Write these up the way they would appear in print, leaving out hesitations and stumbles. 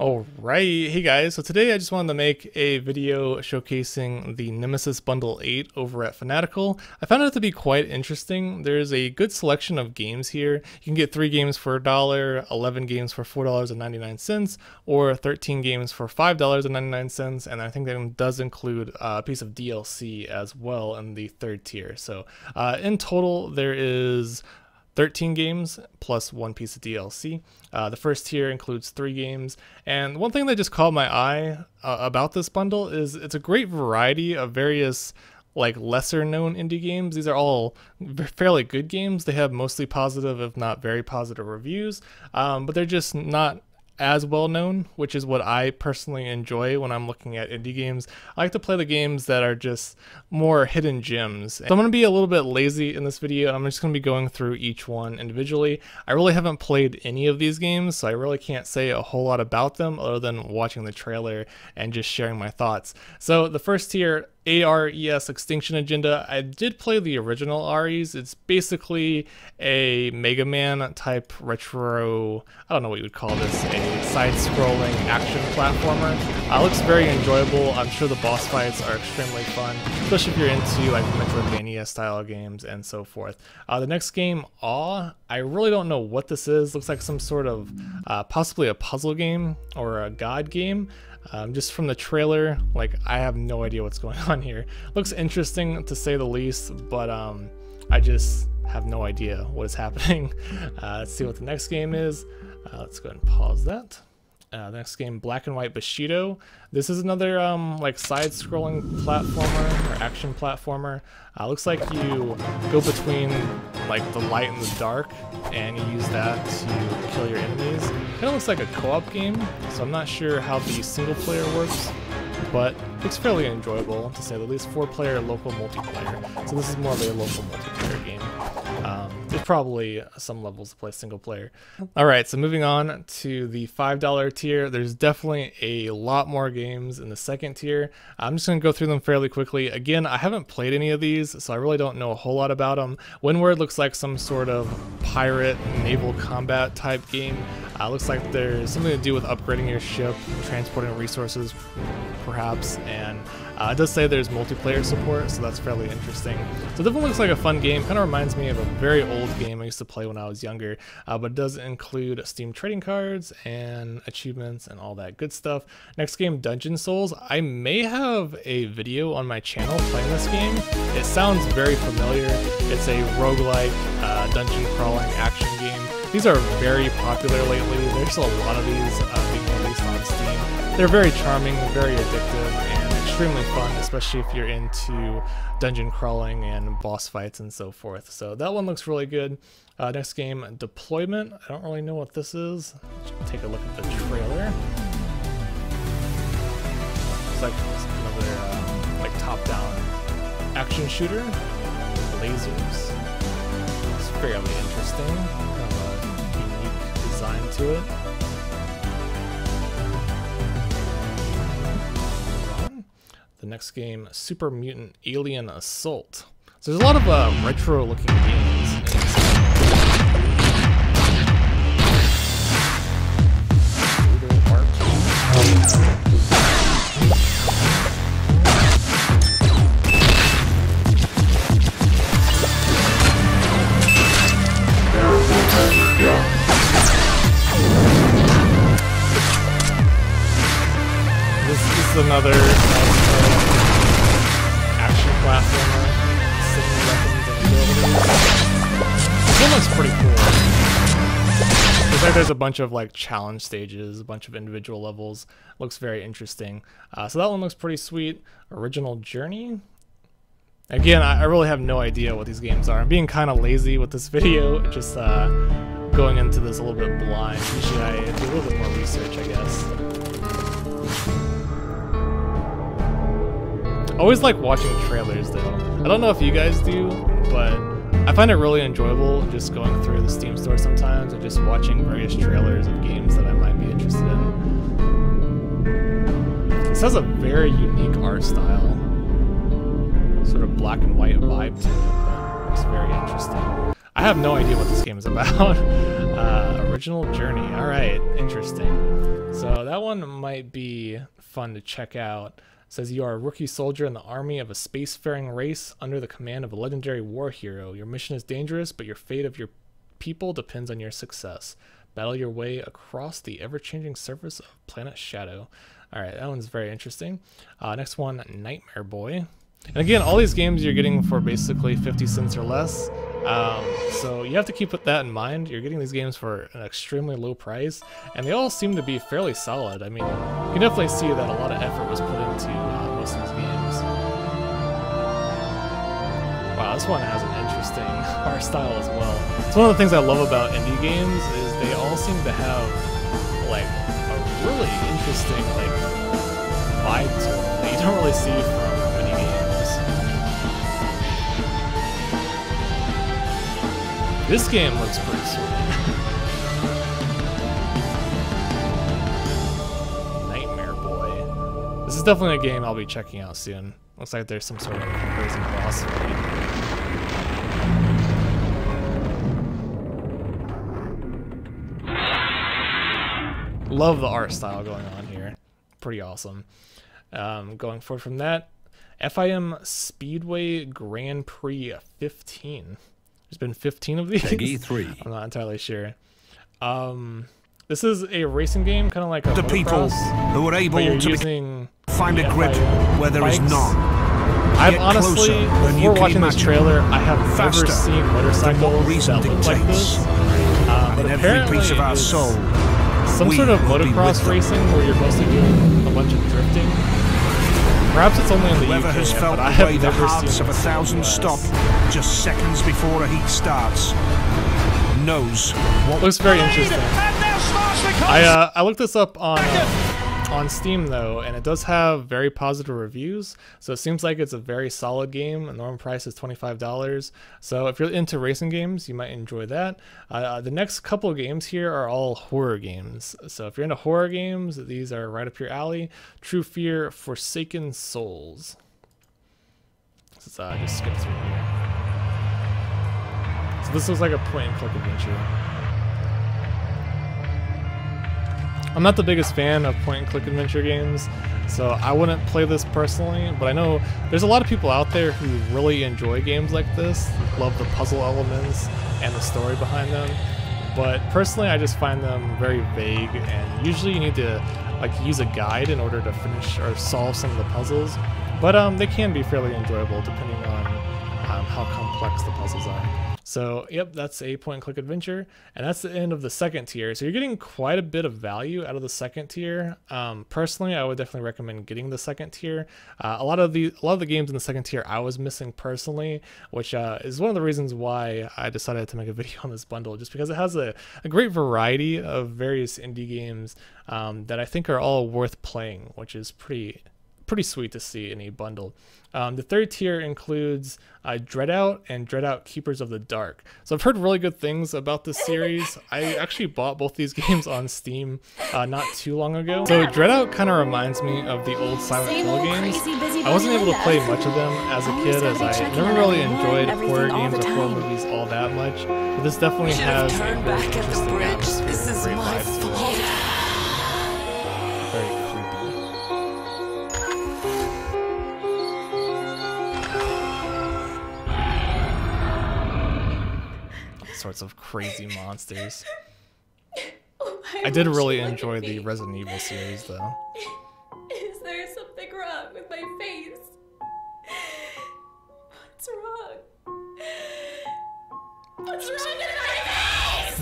Alright, hey guys, so today I just wanted to make a video showcasing the Nemesis Bundle 8 over at Fanatical. I found it to be quite interesting. There's a good selection of games here. You can get 3 games for $1, 11 games for $4.99, or 13 games for $5.99, and I think that does include a piece of DLC as well in the third tier. So in total there is 13 games plus 1 piece of DLC. The first tier includes 3 games, and one thing that just caught my eye about this bundle is it's a great variety of various like lesser known indie games. These are all fairly good games. They have mostly positive, if not very positive reviews, but they're just not as well known, which is what I personally enjoy when I'm looking at indie games. I like to play the games that are just more hidden gems. So I'm going to be a little bit lazy in this video, and I'm just going to be going through each one individually. I really haven't played any of these games, so I really can't say a whole lot about them other than watching the trailer and just sharing my thoughts. So the first tier, ARES Extinction Agenda. I did play the original ARES. It's basically a Mega Man type retro, I don't know what you would call this, a side-scrolling action platformer. It looks very enjoyable. I'm sure the boss fights are extremely fun, especially if you're into like Metroidvania style games and so forth. The next game, Awe, I really don't know what this is. Looks like some sort of possibly a puzzle game or a god game. Just from the trailer, like, I have no idea what's going on here. Looks interesting to say the least, but I just have no idea what is happening. Let's see what the next game is. Let's go ahead and pause that. The next game, Black and White Bushido. This is another like side-scrolling platformer or action platformer. Looks like you go between like the light and the dark, and you use that to kill your enemies. Kind of looks like a co-op game, so I'm not sure how the single player works, but it's fairly enjoyable to say the least. 4-player local multiplayer, so this is more of a local multiplayer game. There's probably some levels to play single player. Alright, so moving on to the $5 tier, there's definitely a lot more games in the second tier. I'm just going to go through them fairly quickly. Again, I haven't played any of these, so I really don't know a whole lot about them. Windward looks like some sort of pirate naval combat type game. Looks like there's something to do with upgrading your ship, transporting resources perhaps, and it does say there's multiplayer support, so that's fairly interesting. So it definitely looks like a fun game. Kind of reminds me of a very old game I used to play when I was younger, but it does include Steam trading cards and achievements and all that good stuff. Next game, Dungeon Souls. I may have a video on my channel playing this game. It sounds very familiar. It's a roguelike dungeon crawling action game. These are very popular lately. There's a lot of these being released on Steam. They're very charming, very addictive, and extremely fun, especially if you're into dungeon crawling and boss fights and so forth. So that one looks really good. Next game, Deployment. I don't really know what this is. Let's take a look at the trailer. It's like another like top-down action shooter. Lasers. It's fairly interesting. Kind of a unique design to it. The next game, Super Mutant Alien Assault. So there's a lot of retro-looking games in this. This is another action platformer, sitting weapons and abilities. This one looks pretty cool. Looks like there's a bunch of like challenge stages, a bunch of individual levels. Looks very interesting. So that one looks pretty sweet. Original Journey. Again, I really have no idea what these games are. I'm being kind of lazy with this video, just going into this a little bit blind. Usually I do a little bit more research, I guess. I always like watching trailers though. I don't know if you guys do, but I find it really enjoyable just going through the Steam store sometimes and just watching various trailers of games that I might be interested in. This has a very unique art style. Sort of black and white vibe to it, but it's very interesting. I have no idea what this game is about. Original Journey. All right, interesting. So that one might be fun to check out. It says you are a rookie soldier in the army of a spacefaring race under the command of a legendary war hero. Your mission is dangerous, but your fate of your people depends on your success. Battle your way across the ever-changing surface of planet Shadow. All right, that one's very interesting. Next one, Nightmare Boy. And again, all these games you're getting for basically 50 cents or less. So you have to keep that in mind. You're getting these games for an extremely low price, and they all seem to be fairly solid. I mean, you can definitely see that a lot of effort was put into most of these games. Wow, this one has an interesting art style as well. It's one of the things I love about indie games is they all seem to have like a really interesting like vibe to them that you don't really see from many games. This game looks pretty sweet. Nightmare Boy. This is definitely a game I'll be checking out soon. Looks like there's some sort of crazy boss fight. Love the art style going on here. Pretty awesome. Going forward from that, FIM Speedway Grand Prix 15. There's been 15 of these. Peggy 3. I'm not entirely sure. This is a racing game, kind of like a the people who are able to find a grip where there is none. I've honestly, before watching this trailer, I have never seen motorcycles that look like this. But apparently piece of our soul, some sort of motocross racing where you're mostly doing a bunch of drifting. Perhaps it's only in the Whoever UK, has felt but I the have way the never hearts seen of 1,000 stop just seconds before a heat starts knows what looks very interesting. I looked this up on Steam though, and it does have very positive reviews, so it seems like it's a very solid game. The normal price is $25, so if you're into racing games, you might enjoy that. The next couple of games here are all horror games, so if you're into horror games, these are right up your alley. True Fear, Forsaken Souls. Let's just skip through here. So this looks like a point-and-click adventure. I'm not the biggest fan of point-and-click adventure games, so I wouldn't play this personally, but I know there's a lot of people out there who really enjoy games like this, love the puzzle elements and the story behind them, but personally I just find them very vague, and usually you need to like use a guide in order to finish or solve some of the puzzles, but they can be fairly enjoyable depending on how complex the puzzles are. So, yep, that's a point-and-click adventure, and that's the end of the second tier. So you're getting quite a bit of value out of the second tier. Personally, I would definitely recommend getting the second tier. A lot of the games in the second tier I was missing personally, which is one of the reasons why I decided to make a video on this bundle, just because it has a great variety of various indie games that I think are all worth playing, which is pretty sweet to see in a bundle. The third tier includes Dreadout and Dreadout Keepers of the Dark. So I've heard really good things about this series. I actually bought both these games on Steam not too long ago. So Dreadout kind of reminds me of the old Silent Hill games. I wasn't able to play much of them as a kid, as I never really enjoyed horror games or horror movies all that much. But this definitely has a very interesting atmosphere and great vibes to it. Very sorts of crazy monsters. I did really enjoy the Resident Evil series though. Is there something wrong with my face? What's wrong? What's wrong with my face?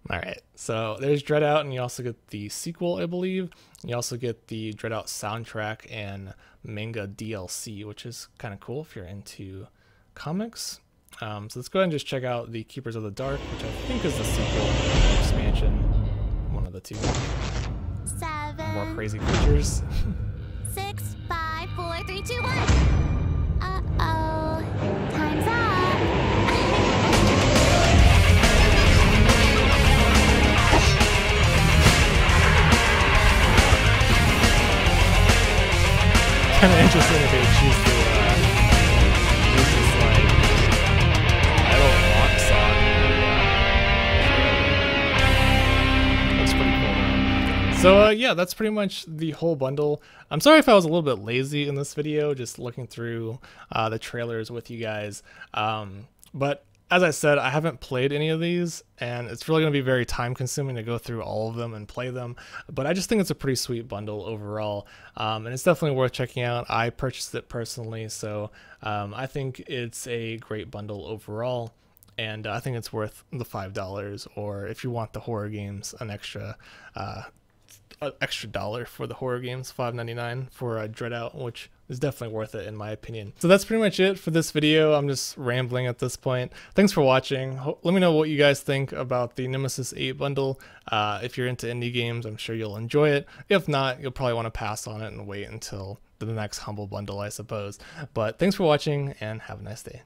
Alright, so there's Dreadout, and you also get the sequel, I believe. You also get the Dreadout soundtrack and manga DLC, which is kind of cool if you're into comics. So let's go ahead and just check out the Keepers of the Dark, which I think is the sequel or expansion. One of the two. 7. More crazy creatures. 6, 5, 4, 3, 2, 1. Uh-oh. Time's up. Kind of interesting if they choose to use this like So yeah, that's pretty much the whole bundle. I'm sorry if I was a little bit lazy in this video, just looking through the trailers with you guys. But as I said, I haven't played any of these, and it's really going to be very time consuming to go through all of them and play them. But I just think it's a pretty sweet bundle overall, and it's definitely worth checking out. I purchased it personally, so I think it's a great bundle overall. And I think it's worth the $5, or if you want the horror games, an extra $1 for the horror games, $5.99 for Dread Out, which is definitely worth it in my opinion. So that's pretty much it for this video. I'm just rambling at this point. Thanks for watching. Let me know what you guys think about the Nemesis 8 bundle. If you're into indie games, I'm sure you'll enjoy it. If not, you'll probably want to pass on it and wait until the next Humble bundle, I suppose. But thanks for watching, and have a nice day.